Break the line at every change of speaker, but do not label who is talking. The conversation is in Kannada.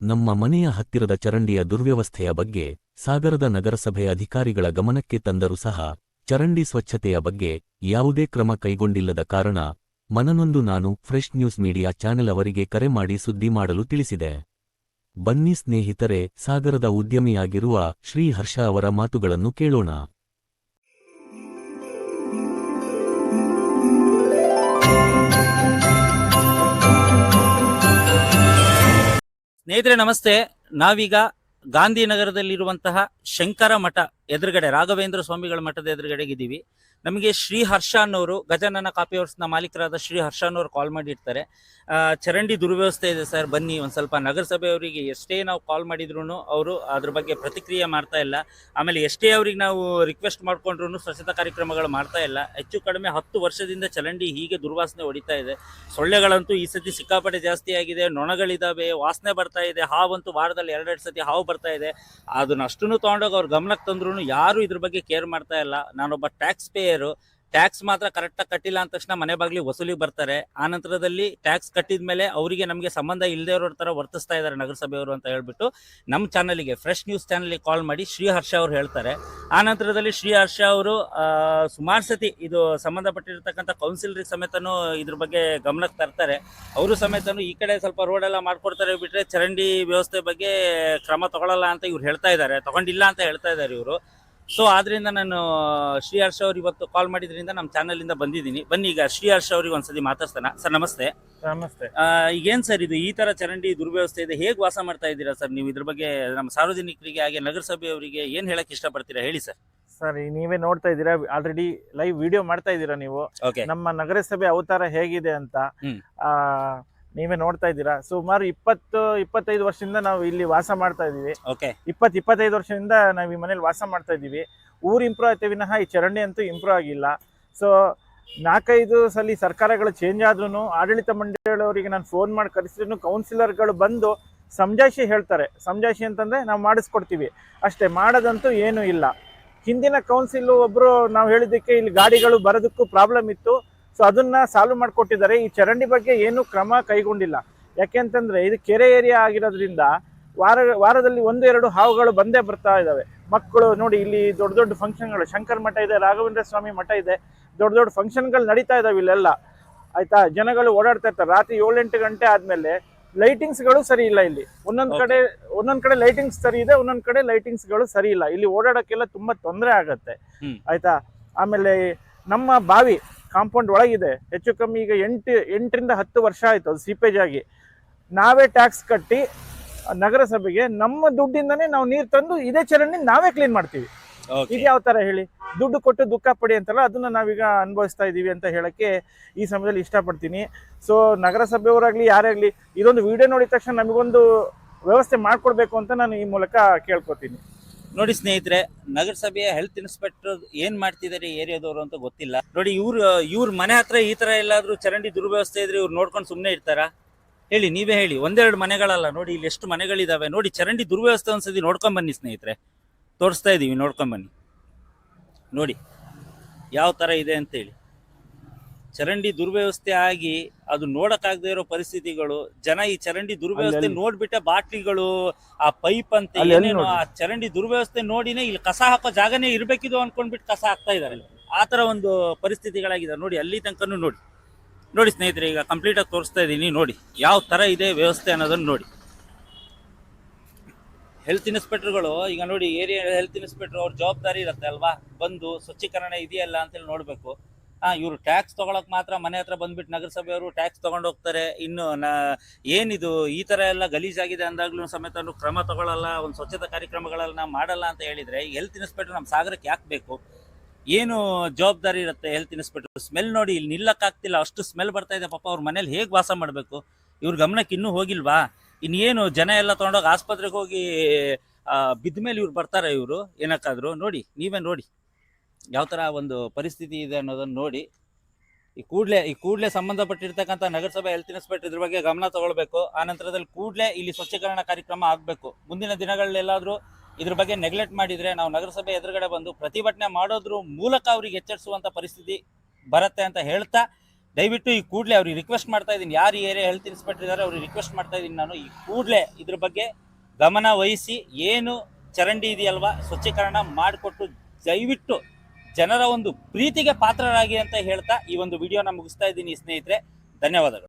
ನಮ್ಮ ಮನೆಯ ಹತ್ತಿರದ ಚರಂಡಿಯ ದುರ್ವ್ಯವಸ್ಥೆಯ ಬಗ್ಗೆ ಸಾಗರದ ನಗರಸಭೆ ಅಧಿಕಾರಿಗಳ ಗಮನಕ್ಕೆ ತಂದರೂ ಸಹ ಚರಂಡಿ ಸ್ವಚ್ಛತೆಯ ಬಗ್ಗೆ ಯಾವುದೇ ಕ್ರಮ ಕೈಗೊಂಡಿಲ್ಲದ ಕಾರಣ ಮನನೊಂದು ನಾನು ಫ್ರೆಶ್ ನ್ಯೂಸ್ ಮೀಡಿಯಾ ಚಾನೆಲ್ ಅವರಿಗೆ ಕರೆ ಮಾಡಿ ಸುದ್ದಿ ಮಾಡಲು ತಿಳಿಸಿದೆ. ಬನ್ನಿ ಸ್ನೇಹಿತರೆ, ಸಾಗರದ ಉದ್ಯಮಿಯಾಗಿರುವ ಶ್ರೀ ಹರ್ಷ ಅವರ ಮಾತುಗಳನ್ನು ಕೇಳೋಣ.
ಸ್ನೇಹಿತರೆ ನಮಸ್ತೆ. ನಾವೀಗ ಗಾಂಧಿನಗರದಲ್ಲಿರುವಂತಹ ಶಂಕರ ಮಠ ಎದುರುಗಡೆ, ರಾಘವೇಂದ್ರ ಸ್ವಾಮಿಗಳ ಮಠದ ಎದುರುಗಡೆಗಿದ್ದೀವಿ. ನಮಗೆ ಶ್ರೀ ಹರ್ಷ ಅನ್ನೋರು, ಗಜಾನನ ಕಾಫಿ ಹೌಸ್ನ ಮಾಲೀಕರಾದ ಶ್ರೀ ಹರ್ಷ ಅನ್ನೋರು ಕಾಲ್ ಮಾಡಿರ್ತಾರೆ. ಚರಂಡಿ ದುರ್ವ್ಯವಸ್ಥೆ ಇದೆ ಸರ್, ಬನ್ನಿ ಒಂದು ಸ್ವಲ್ಪ. ನಗರಸಭೆಯವರಿಗೆ ಎಷ್ಟೇ ನಾವು ಕಾಲ್ ಮಾಡಿದ್ರು ಅವರು ಅದ್ರ ಬಗ್ಗೆ ಪ್ರತಿಕ್ರಿಯೆ ಮಾಡ್ತಾ ಇಲ್ಲ. ಆಮೇಲೆ ಎಷ್ಟೇ ಅವ್ರಿಗೆ ನಾವು ರಿಕ್ವೆಸ್ಟ್ ಮಾಡ್ಕೊಂಡ್ರು ಸ್ವಚ್ಛತಾ ಕಾರ್ಯಕ್ರಮಗಳು ಮಾಡ್ತಾ ಇಲ್ಲ. ಹೆಚ್ಚು ಕಡಿಮೆ 10 ವರ್ಷದಿಂದ ಚರಂಡಿ ಹೀಗೆ ದುರ್ವಾಸನೆ ಹೊಡಿತಾ ಇದೆ. ಸೊಳ್ಳೆಗಳಂತೂ ಈ ಸತಿ ಸಿಕ್ಕಾಪಟ್ಟೆ ಜಾಸ್ತಿ ಆಗಿದೆ, ನೊಣಗಳಿದಾವೆ, ವಾಸನೆ ಬರ್ತಾ ಇದೆ. ಹಾವಂತೂ ವಾರದಲ್ಲಿ 2 ಸತಿ ಹಾವು ಬರ್ತಾ ಇದೆ. ಅದನ್ನ ಅಷ್ಟನ್ನು ತೊಗೊಂಡೋಗಿ ಅವ್ರ ಗಮನಕ್ಕೆ ತಂದ್ರು ಯಾರು ಇದ್ರ ಬಗ್ಗೆ ಕೇರ್ ಮಾಡ್ತಾ ಇಲ್ಲ. ನಾನೊಬ್ಬ ಟ್ಯಾಕ್ಸ್ ಪೇಯರು, ಟ್ಯಾಕ್ಸ್ ಮಾತ್ರ ಕರೆಕ್ಟಾಗಿ ಕಟ್ಟಿಲ್ಲ ಅಂದ ತಕ್ಷಣ ಮನೆ ಬಾಗಿಲಿಗೆ ವಸೂಲಿಗೆ ಬರ್ತಾರೆ. ಆ ನಂತರದಲ್ಲಿ ಟ್ಯಾಕ್ಸ್ ಕಟ್ಟಿದ ಮೇಲೆ ಅವರಿಗೆ ನಮಗೆ ಸಂಬಂಧ ಇಲ್ಲದೆ ಇರೋ ಥರ ವರ್ತಿಸ್ತಾ ಇದ್ದಾರೆ ನಗರಸಭೆಯವರು ಅಂತ ಹೇಳ್ಬಿಟ್ಟು ನಮ್ಮ ಚಾನಲ್ಗೆ, ಫ್ರೆಶ್ ನ್ಯೂಸ್ ಚಾನಲ್ಗೆ ಕಾಲ್ ಮಾಡಿ ಶ್ರೀ ಹರ್ಷ ಅವರು ಹೇಳ್ತಾರೆ. ಆ ನಂತರದಲ್ಲಿ ಶ್ರೀ ಹರ್ಷ ಅವರು ಸುಮಾರು ಸತಿ ಇದು ಸಂಬಂಧಪಟ್ಟಿರ್ತಕ್ಕಂಥ ಕೌನ್ಸಿಲರಿಗೆ ಸಮೇತನೂ ಇದ್ರ ಬಗ್ಗೆ ಗಮನಕ್ಕೆ ತರ್ತಾರೆ. ಅವರು ಸಮೇತನೂ ಈ ಕಡೆ ಸ್ವಲ್ಪ ರೋಡೆಲ್ಲ ಮಾಡ್ಕೊಡ್ತಾರೆ ಬಿಟ್ಟರೆ ಚರಂಡಿ ವ್ಯವಸ್ಥೆ ಬಗ್ಗೆ ಕ್ರಮ ತಗೊಳ್ಳಲ್ಲ ಅಂತ ಇವ್ರು ಹೇಳ್ತಾ ಇದ್ದಾರೆ, ತಗೊಂಡಿಲ್ಲ ಅಂತ ಹೇಳ್ತಾ ಇದ್ದಾರೆ ಇವರು. ಸೊ ಆದ್ರಿಂದ ನಾನು ಶ್ರೀ ಹರ್ಷ ಅವ್ರು ಇವತ್ತು ಕಾಲ್ ಮಾಡಿದ್ರಿಂದ ನಮ್ಮ ಚಾನಲಿಂದ ಬಂದಿದ್ದೀನಿ. ಬನ್ನಿ ಈಗ ಶ್ರೀ ಹರ್ಷ ಅವ್ರಿಗೆ ಒಂದ್ಸತಿ ಮಾತಾಡ್ತಾನ. ಸರ್ ನಮಸ್ತೆ.
ನಮಸ್ತೆ.
ಈಗೇನ್ ಸರ್ ಇದು ಈ ತರ ಚರಂಡಿ ದುರ್ವ್ಯವಸ್ಥೆ ಇದೆ, ಹೇಗೆ ವಾಸ ಮಾಡ್ತಾ ಇದ್ದೀರಾ ಸರ್ ನೀವು? ಇದ್ರ ಬಗ್ಗೆ ನಮ್ಮ ಸಾರ್ವಜನಿಕರಿಗೆ ಹಾಗೆ ನಗರಸಭೆಯವರಿಗೆ ಏನ್ ಹೇಳಕ್ ಇಷ್ಟಪಡ್ತೀರಾ ಹೇಳಿ ಸರ್.
ಸರ್ ನೀವೇ ನೋಡ್ತಾ ಇದ್ದೀರಾ, ಆಲ್ರೆಡಿ ಲೈವ್ ವಿಡಿಯೋ ಮಾಡ್ತಾ ಇದ್ದೀರಾ ನೀವು. ನಮ್ಮ ನಗರಸಭೆ ಅವತಾರ ಹೇಗಿದೆ ಅಂತ ನೀವೇ ನೋಡ್ತಾ ಇದ್ದೀರಾ. ಸುಮಾರು 20-25 ವರ್ಷದಿಂದ ನಾವು ಇಲ್ಲಿ ವಾಸ ಮಾಡ್ತಾ ಇದೀವಿ. 20-25 ವರ್ಷದಿಂದ ನಾವು ಈ ಮನೇಲಿ ವಾಸ ಮಾಡ್ತಾ ಇದೀವಿ. ಊರು ಇಂಪ್ರೂವ್ ಆಯ್ತೇ ವಿನಃ ಈ ಚರಂಡಿ ಅಂತೂ ಇಂಪ್ರೂವ್ ಆಗಿಲ್ಲ. ಸೊ 4-5 ಸಲ ಸರ್ಕಾರಗಳು ಚೇಂಜ್ ಆದ್ರೂ ಆಡಳಿತ ಮಂಡಳಿಯವರಿಗೆ ನಾನು ಫೋನ್ ಮಾಡಿ ಕರೆಸಿದ್ರು ಕೌನ್ಸಿಲರ್ಗಳು ಬಂದು ಸಮಜಾಯಿಷಿ ಹೇಳ್ತಾರೆ. ಸಮಜಾಯಿಷಿ ಅಂತಂದ್ರೆ ನಾವು ಮಾಡಿಸ್ಕೊಡ್ತೀವಿ ಅಷ್ಟೇ, ಮಾಡೋದಂತೂ ಏನೂ ಇಲ್ಲ. ಹಿಂದಿನ ಕೌನ್ಸಿಲ್ ಒಬ್ರು ನಾವು ಹೇಳಿದ್ದಕ್ಕೆ ಇಲ್ಲಿ ಗಾಡಿಗಳು ಬರೋದಕ್ಕೂ ಪ್ರಾಬ್ಲಮ್ ಇತ್ತು. ಸೊ ಅದನ್ನ ಸಾಲ್ವ್ ಮಾಡಿಕೊಟ್ಟಿದ್ದಾರೆ. ಈ ಚರಂಡಿ ಬಗ್ಗೆ ಏನು ಕ್ರಮ ಕೈಗೊಂಡಿಲ್ಲ. ಯಾಕೆಂತಂದ್ರೆ ಇದು ಕೆರೆ ಏರಿಯಾ ಆಗಿರೋದ್ರಿಂದ ವಾರದಲ್ಲಿ 1-2 ಹಾವುಗಳು ಬಂದೇ ಬರ್ತಾ ಇದ್ದಾವೆ. ಮಕ್ಕಳು ನೋಡಿ, ಇಲ್ಲಿ ದೊಡ್ಡ ದೊಡ್ಡ ಫಂಕ್ಷನ್ಗಳು, ಶಂಕರ ಮಠ ಇದೆ, ರಾಘವೇಂದ್ರ ಸ್ವಾಮಿ ಮಠ ಇದೆ, ದೊಡ್ಡ ದೊಡ್ಡ ಫಂಕ್ಷನ್ಗಳು ನಡೀತಾ ಇದಾವೆ ಇಲ್ಲೆಲ್ಲ. ಆಯ್ತಾ, ಜನಗಳು ಓಡಾಡ್ತಾ ಇರ್ತಾರೆ. ರಾತ್ರಿ 7-8 ಗಂಟೆ ಆದ್ಮೇಲೆ ಲೈಟಿಂಗ್ಸ್ಗಳು ಸರಿ ಇಲ್ಲ. ಇಲ್ಲಿ ಒಂದೊಂದ್ ಕಡೆ ಲೈಟಿಂಗ್ಸ್ ಸರಿ ಇದೆ, ಒಂದೊಂದ್ ಕಡೆ ಲೈಟಿಂಗ್ಸ್ಗಳು ಸರಿ ಇಲ್ಲ. ಇಲ್ಲಿ ಓಡಾಡಕ್ಕೆಲ್ಲ ತುಂಬಾ ತೊಂದರೆ ಆಗತ್ತೆ. ಆಯ್ತಾ, ಆಮೇಲೆ ನಮ್ಮ ಬಾವಿ ಕಾಂಪೌಂಡ್ ಒಳಗಿದೆ. ಹೆಚ್ಚು ಕಮ್ಮಿ ಈಗ 8ರಿಂದ 10 ವರ್ಷ ಆಯ್ತು ಅದು ಸೀಪೇಜ್ ಆಗಿ. ನಾವೇ ಟ್ಯಾಕ್ಸ್ ಕಟ್ಟಿ ನಗರಸಭೆಗೆ ನಮ್ಮ ದುಡ್ಡಿಂದನೇ ನಾವು ನೀರು ತಂದು ಇದೇ ಚರಂಡಿ ನಾವೇ ಕ್ಲೀನ್ ಮಾಡ್ತೀವಿ. ಇದು ಯಾವ ತರ ಹೇಳಿ? ದುಡ್ಡು ಕೊಟ್ಟು ದುಃಖ ಪಡಿ ಅಂತಲ್ಲ, ಅದನ್ನ ನಾವೀಗ ಅನುಭವಿಸ್ತಾ ಇದೀವಿ ಅಂತ ಹೇಳಕ್ಕೆ ಈ ಸಮಯದಲ್ಲಿ ಇಷ್ಟಪಡ್ತೀನಿ. ಸೊ ನಗರಸಭೆಯವರಾಗ್ಲಿ ಯಾರಾಗ್ಲಿ ಇದೊಂದು ವಿಡಿಯೋ ನೋಡಿದ ತಕ್ಷಣ ನಮಗೊಂದು ವ್ಯವಸ್ಥೆ ಮಾಡ್ಕೊಡ್ಬೇಕು ಅಂತ ನಾನು ಈ ಮೂಲಕ ಕೇಳ್ಕೊತೀನಿ.
ನೋಡಿ ಸ್ನೇಹಿತರೆ, ನಗರಸಭೆಯ ಹೆಲ್ತ್ ಇನ್ಸ್ಪೆಕ್ಟರ್ ಏನ್ ಮಾಡ್ತಿದ್ದಾರೆ ಏರಿಯಾದವರು ಅಂತ ಗೊತ್ತಿಲ್ಲ. ನೋಡಿ, ಇವ್ರ ಮನೆ ಹತ್ರ ಈ ತರ ಎಲ್ಲಾದ್ರೂ ಚರಂಡಿ ದುರ್ವ್ಯವಸ್ಥೆ ಇದ್ರೆ ಇವ್ರು ನೋಡ್ಕೊಂಡು ಸುಮ್ಮನೆ ಇರ್ತಾರ ಹೇಳಿ? ನೀವೇ ಹೇಳಿ. 1-2 ಮನೆಗಳಲ್ಲ, ನೋಡಿ ಇಲ್ಲಿ ಎಷ್ಟು ಮನೆಗಳಿದಾವೆ. ನೋಡಿ ಚರಂಡಿ ದುರ್ವ್ಯವಸ್ಥೆ ಒಂದ್ಸತಿ ನೋಡ್ಕೊಂಡ್ ಬನ್ನಿ ಸ್ನೇಹಿತರೆ, ತೋರಿಸ್ತಾ ಇದೀವಿ, ನೋಡ್ಕೊಂಡ್ ಬನ್ನಿ. ನೋಡಿ ಯಾವ ತರ ಇದೆ ಅಂತೇಳಿ. ಚರಂಡಿ ದುರ್ವ್ಯವಸ್ಥೆ ಆಗಿ ಅದು ನೋಡಕ್ಕಾಗದೇ ಇರೋ ಪರಿಸ್ಥಿತಿಗಳು. ಜನ ಈ ಚರಂಡಿ ದುರ್ವ್ಯವಸ್ಥೆ ನೋಡ್ಬಿಟ್ಟೆ ಬಾಟ್ಲಿಗಳು, ಆ ಪೈಪ್ ಅಂತ ಏನೇನು, ಆ ಚರಂಡಿ ದುರ್ವ್ಯವಸ್ಥೆ ನೋಡಿನೇ ಇಲ್ಲಿ ಕಸ ಹಾಕೋ ಜಾಗನೇ ಇರ್ಬೇಕಿದು ಅನ್ಕೊಂಡ್ಬಿಟ್ಟು ಕಸ ಹಾಕ್ತಾ ಇದಾರೆ. ಆ ತರ ಒಂದು ಪರಿಸ್ಥಿತಿಗಳಾಗಿದೆ. ನೋಡಿ ಅಲ್ಲಿ ತನಕನೂ ನೋಡಿ ಸ್ನೇಹಿತರೆ, ಈಗ ಕಂಪ್ಲೀಟ್ ಆಗಿ ತೋರಿಸ್ತಾ ಇದೀನಿ. ನೋಡಿ ಯಾವ ತರ ಇದೆ ವ್ಯವಸ್ಥೆ ಅನ್ನೋದನ್ನ ನೋಡಿ. ಹೆಲ್ತ್ ಇನ್ಸ್ಪೆಕ್ಟರ್ಗಳು ಈಗ ನೋಡಿ, ಏರಿಯಾ ಹೆಲ್ತ್ ಇನ್ಸ್ಪೆಕ್ಟರ್ ಅವ್ರ ಜವಾಬ್ದಾರಿ ಇರುತ್ತೆ ಅಲ್ವಾ, ಬಂದು ಸ್ವಚ್ಛೀಕರಣ ಇದೆಯಲ್ಲ ಅಂತೇಳಿ ನೋಡ್ಬೇಕು. ಇವರು ಟ್ಯಾಕ್ಸ್ ತಗೊಳಕ್ ಮಾತ್ರ ಮನೆ ಹತ್ರ ಬಂದ್ಬಿಟ್ಟು ನಗರಸಭೆಯವರು ಟ್ಯಾಕ್ಸ್ ತಗೊಂಡು ಹೋಗ್ತಾರೆ. ಇನ್ನು ಏನಿದು ಈ ತರ ಎಲ್ಲ ಗಲೀಜಾಗಿದೆ ಅಂದಾಗ್ಲೂ ಸಮೇತ ಕ್ರಮ ತಗೊಳ್ಳಲ್ಲ, ಒಂದು ಸ್ವಚ್ಛತಾ ಕಾರ್ಯಕ್ರಮಗಳನ್ನ ಮಾಡಲ್ಲ ಅಂತ ಹೇಳಿದ್ರೆ ಈ ಹೆಲ್ತ್ ಇನ್ಸ್ಪೆಕ್ಟರ್ ನಮ್ಮ ಸಾಗರಕ್ಕೆ ಯಾಕೆ ಬೇಕು? ಏನು ಜವಾಬ್ದಾರಿ ಇರುತ್ತೆ ಹೆಲ್ತ್ ಇನ್ಸ್ಪೆಕ್ಟರ್? ಸ್ಮೆಲ್ ನೋಡಿ, ಇಲ್ಲಿ ನಿಲ್ಲಕ್ಕಾಗ್ತಿಲ್ಲ, ಅಷ್ಟು ಸ್ಮೆಲ್ ಬರ್ತಾ ಇದೆ. ಪಾಪ ಅವ್ರ ಮನೇಲಿ ಹೇಗೆ ವಾಸ ಮಾಡಬೇಕು? ಇವ್ರ ಗಮನಕ್ಕೆ ಇನ್ನೂ ಹೋಗಿಲ್ವಾ? ಇನ್ನೇನು ಜನ ಎಲ್ಲ ತೊಗೊಂಡೋಗಿ ಆಸ್ಪತ್ರೆಗೆ ಹೋಗಿ ಬಿದ್ದ ಮೇಲೆ ಇವ್ರು ಬರ್ತಾರೆ ಇವರು ಏನಕ್ಕಾದ್ರು? ನೋಡಿ, ನೀವೇ ನೋಡಿ ಯಾವ ಥರ ಒಂದು ಪರಿಸ್ಥಿತಿ ಇದೆ ಅನ್ನೋದನ್ನು ನೋಡಿ. ಈ ಕೂಡಲೇ ಸಂಬಂಧಪಟ್ಟಿರ್ತಕ್ಕಂಥ ನಗರಸಭೆ ಹೆಲ್ತ್ ಇನ್ಸ್ಪೆಕ್ಟರ್ ಇದ್ರ ಬಗ್ಗೆ ಗಮನ ತಗೊಳ್ಬೇಕು. ಆ ನಂತರದಲ್ಲಿ ಕೂಡಲೇ ಇಲ್ಲಿ ಸ್ವಚ್ಛೀಕರಣ ಕಾರ್ಯಕ್ರಮ ಆಗಬೇಕು. ಮುಂದಿನ ದಿನಗಳಲ್ಲೆಲ್ಲಾದರೂ ಇದ್ರ ಬಗ್ಗೆ ನೆಗ್ಲೆಕ್ಟ್ ಮಾಡಿದರೆ ನಾವು ನಗರಸಭೆ ಎದುರುಗಡೆ ಬಂದು ಪ್ರತಿಭಟನೆ ಮಾಡೋದ್ರ ಮೂಲಕ ಅವ್ರಿಗೆ ಎಚ್ಚರಿಸುವಂಥ ಪರಿಸ್ಥಿತಿ ಬರುತ್ತೆ ಅಂತ ಹೇಳ್ತಾ ದಯವಿಟ್ಟು ಈ ಕೂಡಲೇ ಅವ್ರಿಗೆ ರಿಕ್ವೆಸ್ಟ್ ಮಾಡ್ತಾ ಇದ್ದೀನಿ, ಯಾರು ಏರಿಯಾ ಹೆಲ್ತ್ ಇನ್ಸ್ಪೆಕ್ಟರ್ ಇದ್ದಾರೆ ಅವ್ರಿಗೆ ರಿಕ್ವೆಸ್ಟ್ ಮಾಡ್ತಾ ಇದ್ದೀನಿ ನಾನು, ಈ ಕೂಡಲೇ ಇದ್ರ ಬಗ್ಗೆ ಗಮನ ವಹಿಸಿ ಏನು ಚರಂಡಿ ಇದೆಯಲ್ವಾ ಸ್ವಚ್ಛೀಕರಣ ಮಾಡಿಕೊಟ್ಟು ದಯವಿಟ್ಟು ಜನರ ಒಂದು ಪ್ರೀತಿಗೆ ಪಾತ್ರರಾಗಿ ಅಂತ ಹೇಳ್ತಾ ಈ ಒಂದು ವಿಡಿಯೋನ ಮುಗಿಸ್ತಾ ಇದ್ದೀನಿ ಸ್ನೇಹಿತರೆ. ಧನ್ಯವಾದಗಳು.